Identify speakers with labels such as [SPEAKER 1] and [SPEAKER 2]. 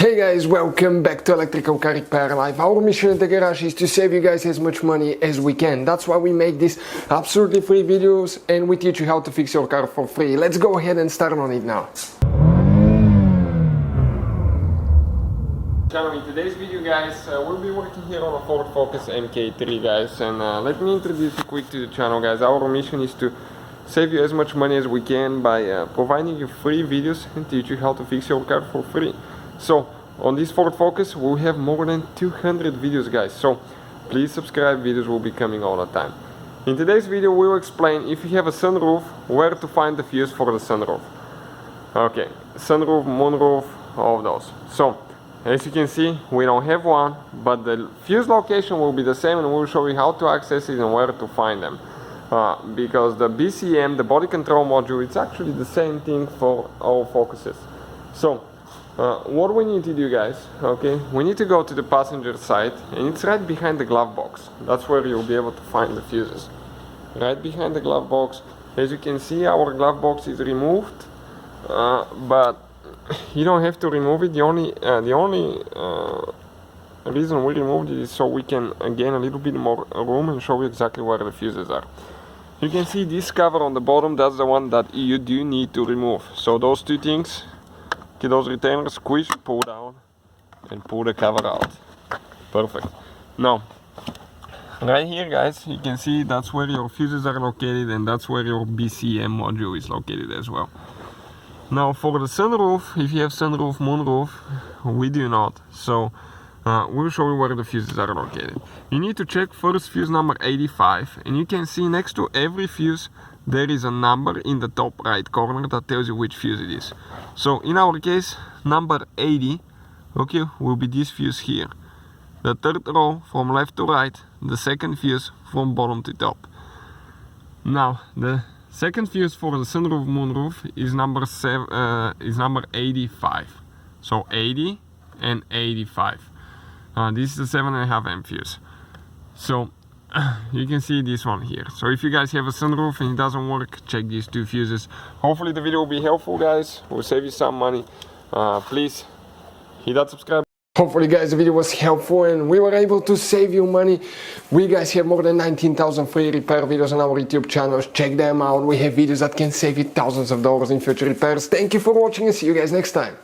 [SPEAKER 1] Hey guys, welcome back to Electrical Car Repair Live. Our mission in the garage is to save you guys as much money as we can. That's why we make these absolutely free videos and we teach you how to fix your car for free. Let's go ahead and start on it now. In today's video guys, we'll be working here on a Ford Focus MK3 guys, and let me introduce you quick to the channel guys. Our mission is to save you as much money as we can by providing you free videos and teach you how to fix your car for free. So on this Ford Focus we'll have more than 200 videos guys, so please subscribe, videos will be coming all the time. In today's video we'll explain if you have a sunroof, where to find the fuse for the sunroof. Okay, sunroof, moonroof, all of those. So as you can see we don't have one, but the fuse location will be the same and we'll show you how to access it and where to find them. Because the BCM, the body control module, it's actually the same thing for all Focuses. So what we need to do guys, okay, we need to go to the passenger side and it's right behind the glove box. That's where you'll be able to find the fuses. Right behind the glove box. As you can see our glove box is removed, but you don't have to remove it. The only reason we removed it is so we can gain a little bit more room and show you exactly where the fuses are. You can see this cover on the bottom, that's the one that you do need to remove. So those two things, okay, those retainers, squish, pull down and pull the cover out. Perfect. Now right here guys, you can see that's where your fuses are located and that's where your BCM module is located as well. Now for the sunroof, if you have sunroof, moonroof, we do not. So we'll show you where the fuses are located. You need to check first fuse number 85, and you can see next to every fuse there is a number in the top right corner that tells you which fuse it is. So in our case, number 80, okay, will be this fuse here. The third row from left to right, the second fuse from bottom to top. Now the second fuse for the sunroof, moonroof is number 85. So 80 and 85. This is a 7.5 amp fuse. So you can see this one here. So if you guys have a sunroof and it doesn't work, check these two fuses. Hopefully the video will be helpful guys, will save you some money. Please hit that subscribe. Hopefully guys the video was helpful and we were able to save you money. We guys have more than 19,000 free repair videos on our YouTube channels. Check them out. We have videos that can save you thousands of dollars in future repairs. Thank you for watching and see you guys next time.